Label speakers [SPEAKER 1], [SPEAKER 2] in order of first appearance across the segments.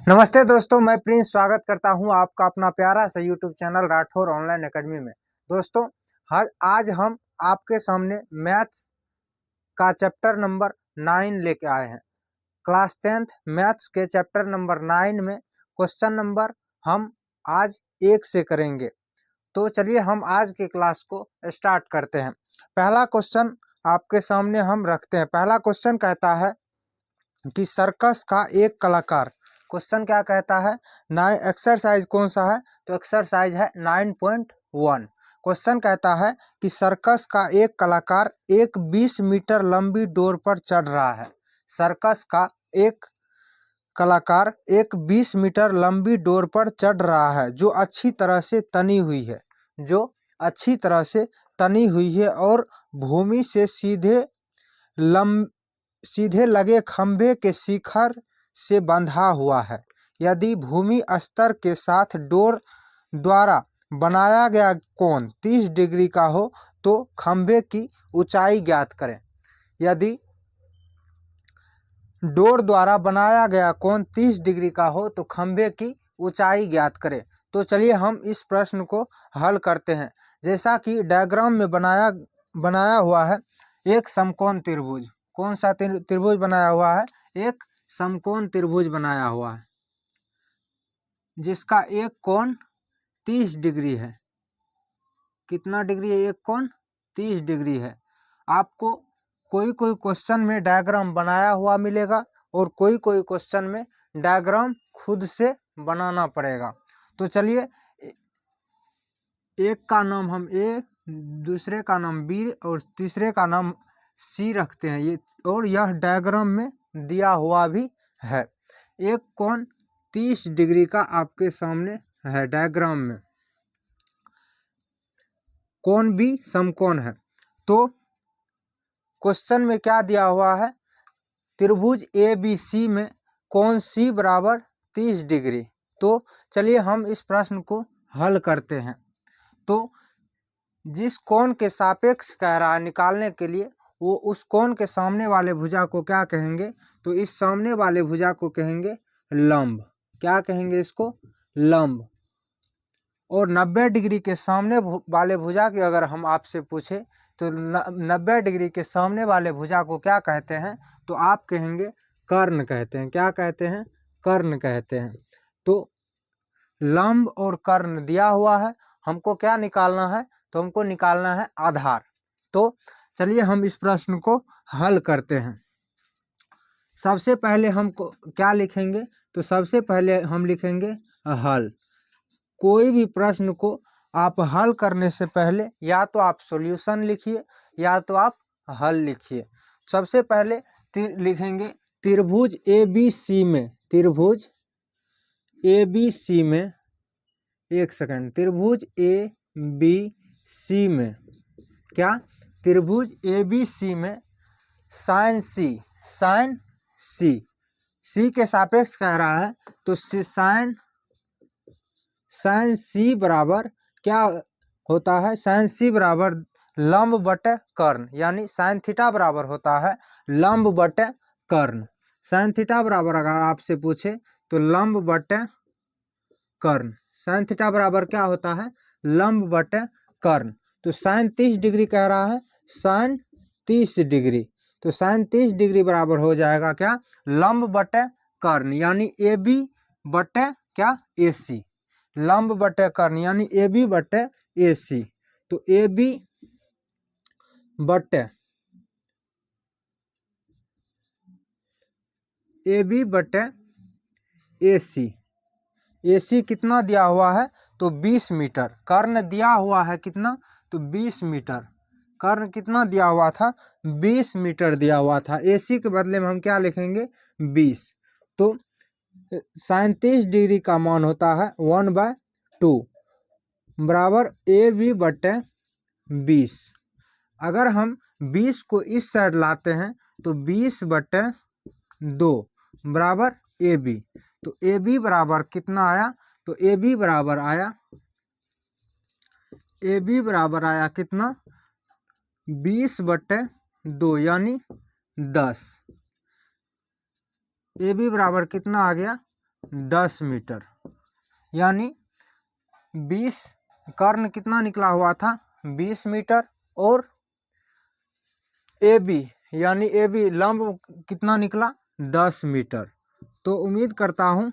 [SPEAKER 1] नमस्ते दोस्तों, मैं प्रिंस स्वागत करता हूं आपका अपना प्यारा सा YouTube channel Rathore online academy में। दोस्तों, आज हम आपके सामने मैथ्स का चैप्टर नंबर 9 लेके आए हैं। क्लास 10th मैथ्स के चैप्टर नंबर 9 में क्वेश्चन नंबर हम आज 1 से करेंगे। तो चलिए हम आज के क्लास को स्टार्ट करते हैं। पहला क्वेश्चन आपके सामने हम रखते हैं। पहला क्वेश्चन कहता है कि सर्कस का एक कलाकार। क्वेश्चन क्या कहता है? एक्सरसाइज कौन सा है? तो एक्सरसाइज है 9.1। क्वेश्चन कहता है कि सर्कस का एक कलाकार एक 20 मीटर लंबी डोर पर चढ़ रहा है। सर्कस का एक कलाकार एक 20 मीटर लंबी डोर पर चढ़ रहा है जो अच्छी तरह से तनी हुई है, और भूमि से सीधे लगे खंभे के शिखर से बंधा हुआ है। यदि भूमि स्तर के साथ डोर द्वारा बनाया गया कोण 30 डिग्री का हो तो खंभे की ऊंचाई ज्ञात करें। यदि डोर द्वारा बनाया गया कोण 30 डिग्री का हो तो खंभे की ऊंचाई ज्ञात करें। तो चलिए हम इस प्रश्न को हल करते हैं। जैसा कि डायग्राम में बनाया हुआ है, एक समकोण त्रिभुज। कौन सा त्रिभुज बनाया हुआ है? एक समकोण त्रिभुज बनाया हुआ है जिसका एक कोण 30 डिग्री है। कितना डिग्री है? एक कोण 30 डिग्री है। आपको कोई क्वेश्चन में डायग्राम बनाया हुआ मिलेगा और कोई क्वेश्चन में डायग्राम खुद से बनाना पड़ेगा। तो चलिए एक का नाम हम ए, दूसरे का नाम बी और तीसरे का नाम सी रखते हैं। और यह डायग्राम में दिया हुआ भी है। एक कोण 30 डिग्री का आपके सामने है डायग्राम में। कोण भी समकोण है। तो क्वेश्चन में क्या दिया हुआ है? त्रिभुज ए बी सी में कोण सी बराबर 30 डिग्री। तो चलिए हम इस प्रश्न को हल करते हैं। तो जिस कोण के सापेक्ष कह रहा है निकालने के लिए, वो उस कोण के सामने वाले भुजा को क्या कहेंगे? तो इस सामने वाले भुजा को कहेंगे लंब। क्या कहेंगे इसको? लंब। और 90 डिग्री के सामने वाले भुजा की अगर हम आपसे पूछे तो 90 डिग्री के सामने वाले भुजा को क्या कहते हैं? तो आप कहेंगे कर्ण कहते हैं। क्या कहते हैं? कर्ण कहते हैं। तो लंब और कर्ण दिया हुआ है। हमको क्या निकालना है? तो हमको निकालना है आधार। तो चलिए हम इस प्रश्न को हल करते हैं। सबसे पहले हमको क्या लिखेंगे? तो सबसे पहले हम लिखेंगे हल। कोई भी प्रश्न को आप हल करने से पहले या तो आप सॉल्यूशन लिखिए या तो आप हल लिखिए। सबसे पहले लिखेंगे त्रिभुज ए बी सी में। त्रिभुज ए बी सी में, एक सेकंड, त्रिभुज ए बी सी में क्या? त्रिभुज ए बी सी में साइन सी के सापेक्ष कह रहा है। तो साइन सी बराबर क्या होता है? साइन सी बराबर लंब बटे कर्ण, यानी साइन थीटा बराबर होता है लंब बटे कर्ण। साइन थीटा बराबर अगर आपसे पूछे तो लंब बटे कर्ण। साइन थीटा बराबर क्या होता है? लंब बटे कर्ण। तो साइन 30 डिग्री कह रहा है, साइन 30 डिग्री। तो साइन 30 डिग्री बराबर हो जाएगा क्या? लंब बटे कर्ण, यानी ए बी बटे क्या? ए सी। लंब बटे कर्ण यानी ए बी बटे ए सी। तो ए बी बटे ए सी कितना दिया हुआ है? तो 20 मीटर। कर्ण दिया हुआ है कितना? तो 20 मीटर। कर्ण कितना दिया हुआ था? 20 मीटर दिया हुआ था। ए सी के बदले में हम क्या लिखेंगे? 20। तो साइन 30 डिग्री का मान होता है 1/2 बराबर ए बी बटे 20। अगर हम 20 को इस साइड लाते हैं तो 20/2 बराबर ए बी। तो ए बी बराबर कितना आया? तो ए बी बराबर आया कितना? 20/2 यानी 10। ए बी बराबर कितना आ गया? 10 मीटर, यानी 20 कर्ण कितना निकला हुआ था 20 मीटर, और ए बी यानी ए बी लंब कितना निकला 10 मीटर। तो उम्मीद करता हूँ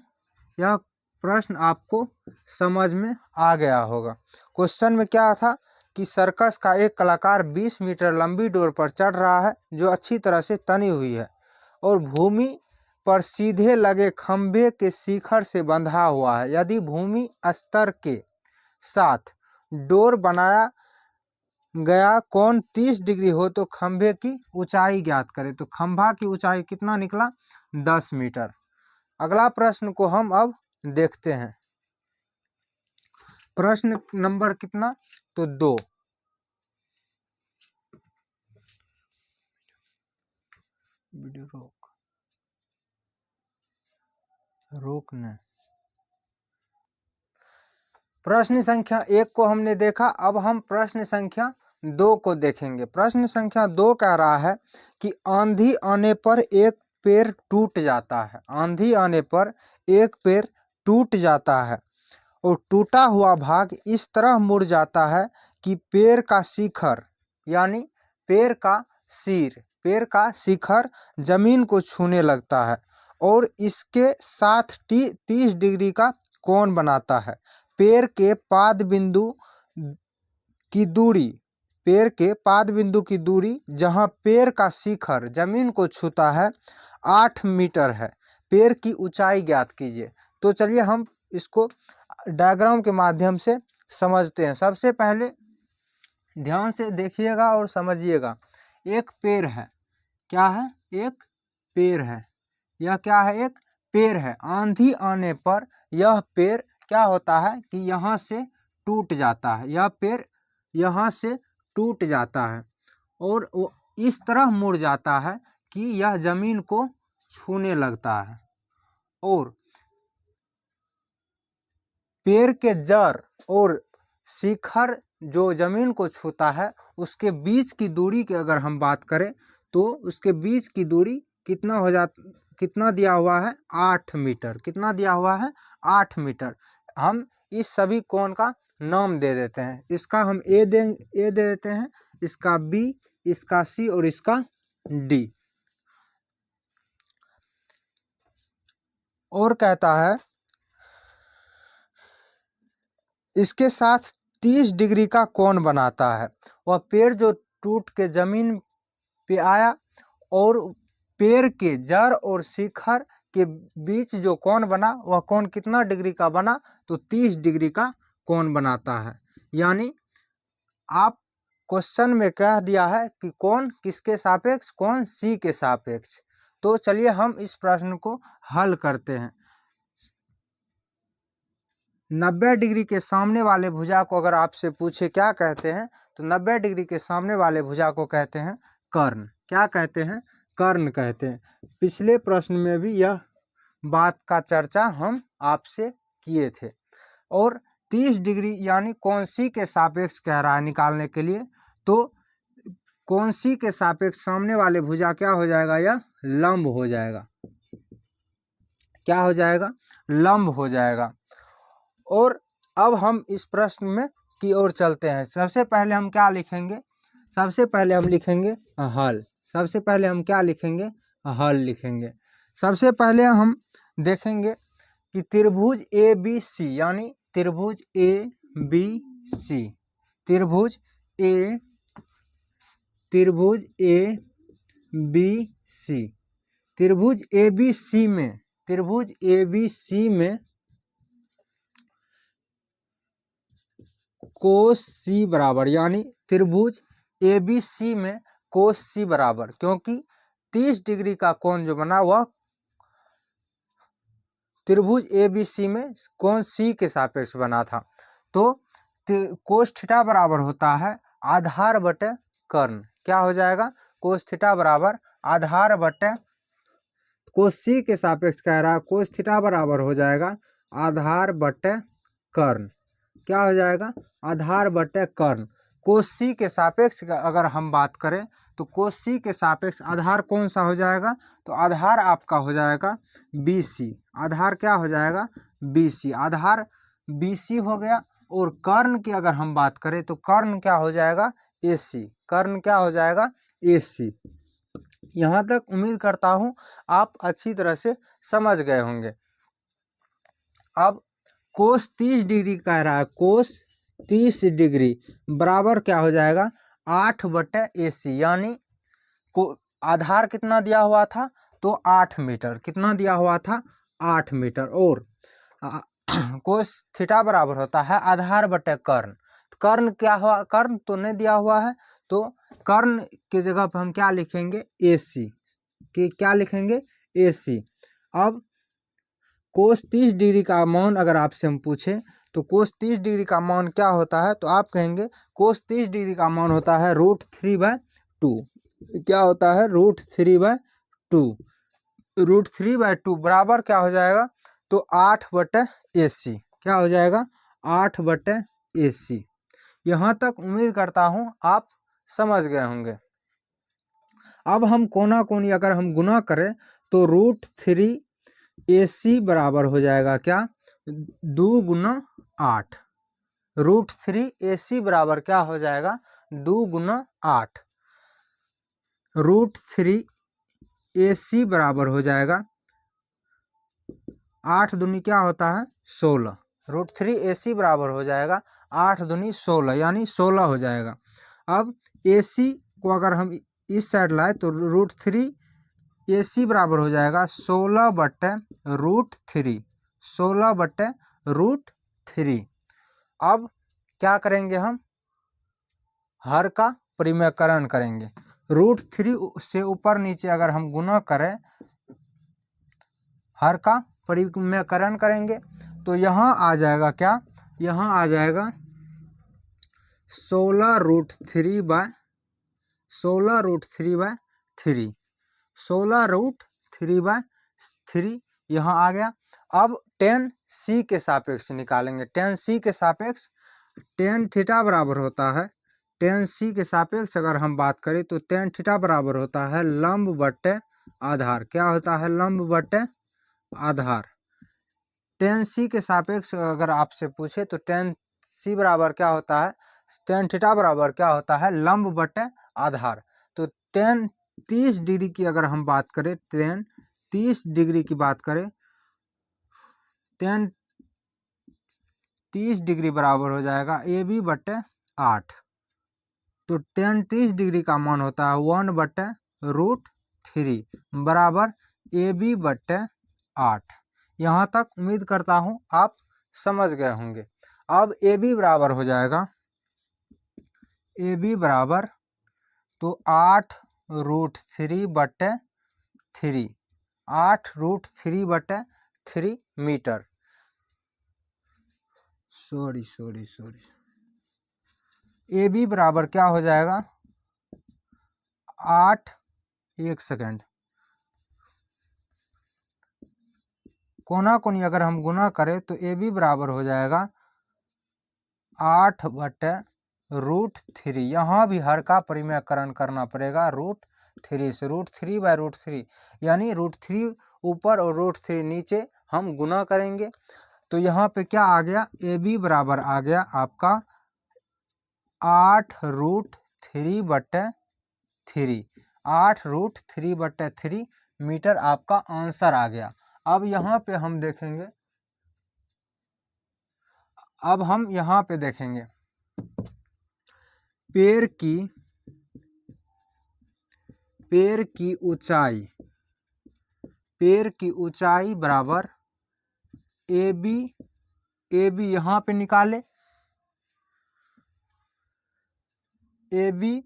[SPEAKER 1] यह प्रश्न आपको समझ में आ गया होगा। क्वेश्चन में क्या था कि सर्कस का एक कलाकार 20 मीटर लंबी डोर पर चढ़ रहा है जो अच्छी तरह से तनी हुई है और भूमि पर सीधे लगे खंभे के शिखर से बंधा हुआ है। यदि भूमि स्तर के साथ डोर बनाया गया कोण 30 डिग्री हो तो खंभे की ऊंचाई ज्ञात करें। तो खंभा की ऊंचाई कितना निकला 10 मीटर। अगला प्रश्न को हम अब देखते हैं। प्रश्न नंबर कितना तो 2। वीडियो रोकने। प्रश्न संख्या 1 को हमने देखा, अब हम प्रश्न संख्या 2 को देखेंगे। प्रश्न संख्या 2 कह रहा है कि आंधी आने पर एक पेड़ टूट जाता है। आंधी आने पर एक पेड़ टूट जाता है और टूटा हुआ भाग इस तरह मुड़ जाता है कि पेड़ का शिखर यानी पेड़ का सिर, पेड़ का शिखर जमीन को छूने लगता है और इसके साथ 30 डिग्री का कोण बनाता है। पेड़ के पाद बिंदु की दूरी, पेड़ के पाद बिंदु की दूरी जहां पेड़ का शिखर जमीन को छूता है 8 मीटर है। पेड़ की ऊंचाई ज्ञात कीजिए। तो चलिए हम इसको डायग्राम के माध्यम से समझते हैं। सबसे पहले ध्यान से देखिएगा और समझिएगा। एक पेड़ है, क्या है एक पेड़ है, यह क्या है एक पेड़ है। आंधी आने पर यह पेड़ क्या होता है कि यहाँ से टूट जाता है, यह पेड़ यहाँ से टूट जाता है और वो इस तरह मुड़ जाता है कि यह जमीन को छूने लगता है और पेड़ के जड़ और शिखर जो जमीन को छूता है उसके बीच की दूरी की अगर हम बात करें तो उसके बीच की दूरी कितना दिया हुआ है 8 मीटर। कितना दिया हुआ है 8 मीटर। हम इस सभी कोण का नाम दे देते हैं। इसका हम ए दे देते हैं, इसका बी, इसका सी और इसका डी। और कहता है इसके साथ 30 डिग्री का कोण बनाता है। वह पेड़ जो टूट के जमीन पे आया और पेड़ के जड़ और शिखर के बीच जो कोण बना वह कोण कितना डिग्री का बना तो 30 डिग्री का कोण बनाता है। यानी आप क्वेश्चन में कह दिया है कि कोण किसके सापेक्ष, कोण सी के सापेक्ष। तो चलिए हम इस प्रश्न को हल करते हैं। 90 डिग्री के सामने वाले भुजा को अगर आपसे पूछे क्या कहते हैं तो 90 डिग्री के सामने वाले भुजा को कहते हैं कर्ण। क्या कहते हैं कर्ण कहते हैं। पिछले प्रश्न में भी यह बात का चर्चा हम आपसे किए थे। और 30 डिग्री यानी कोण सी के सापेक्ष कह रहा है निकालने के लिए। तो कोण सी के सापेक्ष सामने वाले भुजा क्या हो जाएगा, यह लंब हो जाएगा। क्या हो जाएगा, लंब हो जाएगा। और अब हम इस प्रश्न में की ओर चलते हैं। सबसे पहले हम क्या लिखेंगे, सबसे पहले हम लिखेंगे हल। सबसे पहले हम क्या लिखेंगे, हल लिखेंगे। सबसे पहले हम देखेंगे कि त्रिभुज ए बी सी यानी त्रिभुज ए बी सी, त्रिभुज ए बी सी, त्रिभुज ए बी सी में, त्रिभुज ए बी सी में कोस सी बराबर, यानी त्रिभुज ए बी सी में कोस सी बराबर, क्योंकि 30 डिग्री का कोण जो बना वह त्रिभुज ए बी सी में कोण सी के सापेक्ष बना था। तो कोस थीटा बराबर होता है आधार बटे कर्ण। क्या हो जाएगा, कोस थीटा बराबर आधार बटे, कोस सी के सापेक्ष कह रहा है, कोस थीटा बराबर हो जाएगा आधार बटे कर्ण। क्या हो जाएगा, आधार बटे कर्ण। कोस सी के सापेक्ष अगर हम बात करें तो कोस सी के सापेक्ष आधार कौन सा हो जाएगा, तो आधार आपका हो जाएगा बी सी। आधार क्या हो जाएगा, बी सी। आधार बी सी हो गया। और कर्ण की अगर हम बात करें तो कर्ण क्या हो जाएगा, ए सी। कर्ण क्या हो जाएगा, ए सी। यहाँ तक उम्मीद करता हूँ आप अच्छी तरह से समझ गए होंगे। अब कोस 30 डिग्री कह रहा है, कोस 30 डिग्री बराबर क्या हो जाएगा, 8/AC। यानी को आधार कितना दिया हुआ था, तो 8 मीटर। कितना दिया हुआ था, 8 मीटर। और कोस थीटा बराबर होता है आधार बटे कर्ण। कर्ण क्या हुआ, कर्ण तो नहीं दिया हुआ है, तो कर्ण की जगह पर हम क्या लिखेंगे, AC। कि क्या लिखेंगे, AC। अब कोस 30 डिग्री का मान अगर आपसे हम पूछें तो कोस 30 डिग्री का मान क्या होता है, तो आप कहेंगे कोस 30 डिग्री का मान होता है √3/2। क्या होता है, √3/2। √3/2 बराबर क्या हो जाएगा, तो 8/AC। क्या हो जाएगा, 8/AC। यहाँ तक उम्मीद करता हूँ आप समझ गए होंगे। अब हम कोना कोनी अगर हम गुना करें तो √3AC बराबर हो जाएगा क्या, 2 × 8। √3AC बराबर क्या हो जाएगा, 2 × 8। √3AC बराबर हो जाएगा 8 दूनी क्या होता है, 16। √3AC बराबर हो जाएगा 8 दूनी 16, यानी 16 हो जाएगा। अब AC को अगर हम इस साइड लाए तो √3AC बराबर हो जाएगा 16/√3। 16/√3। अब क्या करेंगे, हम हर का परिमेयकरण करेंगे। √3 से ऊपर नीचे अगर हम गुना करें, हर का परिमेयकरण करेंगे तो यहाँ आ जाएगा क्या, यहाँ आ जाएगा 16√3/3। 16√3/3 यहाँ आ गया। अब tan C के सापेक्ष निकालेंगे। tan C के सापेक्ष tan थीटा बराबर होता है, tan C के सापेक्ष अगर हम बात करें तो tan थीटा बराबर होता है लंब बट्टे आधार। क्या होता है, लंब बट्टे आधार। tan C के सापेक्ष अगर आपसे पूछे तो tan C बराबर क्या होता है, tan थीटा बराबर क्या होता है, लंब बट्टे आधार। तो tan 30 डिग्री की अगर हम बात करें, tan 30 डिग्री की बात करें, tan 30 डिग्री बराबर हो जाएगा AB/8। तो tan 30 डिग्री का मान होता है 1/√3 बराबर AB/8। यहाँ तक उम्मीद करता हूँ आप समझ गए होंगे। अब AB बराबर हो जाएगा, AB बराबर तो 8√3/3। 8√3/3 मीटर। सॉरी AB बराबर क्या हो जाएगा, 1 सेकेंड। कोना कोनी अगर हम गुना करें तो AB बराबर हो जाएगा 8/√3। यहाँ भी हर का परिमेयकरण करना पड़ेगा √3 से। √3/√3 यानी √3 ऊपर और √3 नीचे हम गुना करेंगे तो यहाँ पे क्या आ गया, AB बराबर आ गया आपका 8√3/3। 8√3/3 मीटर आपका आंसर आ गया। अब यहाँ पे हम देखेंगे, अब हम यहाँ पे देखेंगे पेड़ की ऊंचाई बराबर AB यहाँ पे निकाले, AB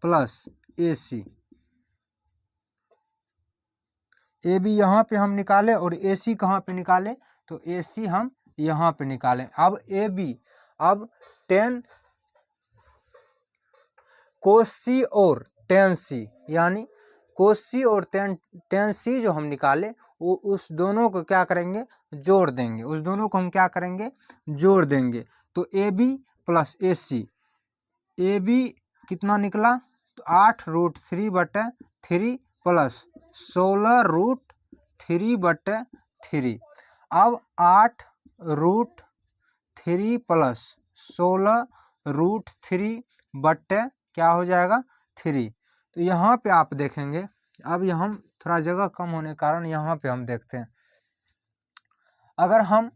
[SPEAKER 1] प्लस AC। AB यहाँ पे हम निकाले और AC कहाँ पे निकाले, तो AC हम यहाँ पे निकाले। अब AB, अब tan cos C और tan C, यानी cos C और tan C जो हम निकाले वो उस दोनों को क्या करेंगे, जोड़ देंगे। उस दोनों को हम क्या करेंगे, जोड़ देंगे। तो AB प्लस AC, AB कितना निकला तो 8√3/3 प्लस 16√3/3। अब 8√3 प्लस 16√3 क्या हो जाएगा 3। तो यहाँ पे आप देखेंगे, अब हम थोड़ा जगह कम होने के कारण यहाँ पे हम देखते हैं, अगर हम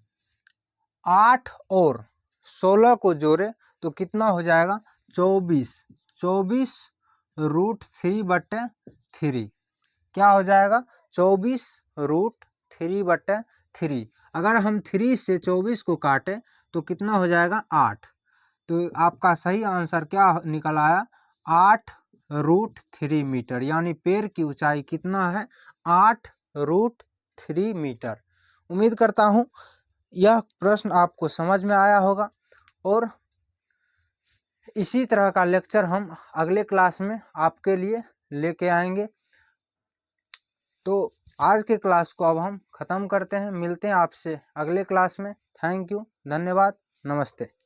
[SPEAKER 1] 8 और 16 को जोड़े तो कितना हो जाएगा 24। 24√3/3 क्या हो जाएगा 24√3/3। अगर हम 3 से 24 को काटे तो कितना हो जाएगा 8। तो आपका सही आंसर क्या निकल आया 8√3 मीटर, यानी पेड़ की ऊंचाई कितना है 8√3 मीटर। उम्मीद करता हूँ यह प्रश्न आपको समझ में आया होगा और इसी तरह का लेक्चर हम अगले क्लास में आपके लिए लेके आएंगे। तो आज के क्लास को अब हम ख़त्म करते हैं, मिलते हैं आपसे अगले क्लास में। थैंक यू, धन्यवाद, नमस्ते।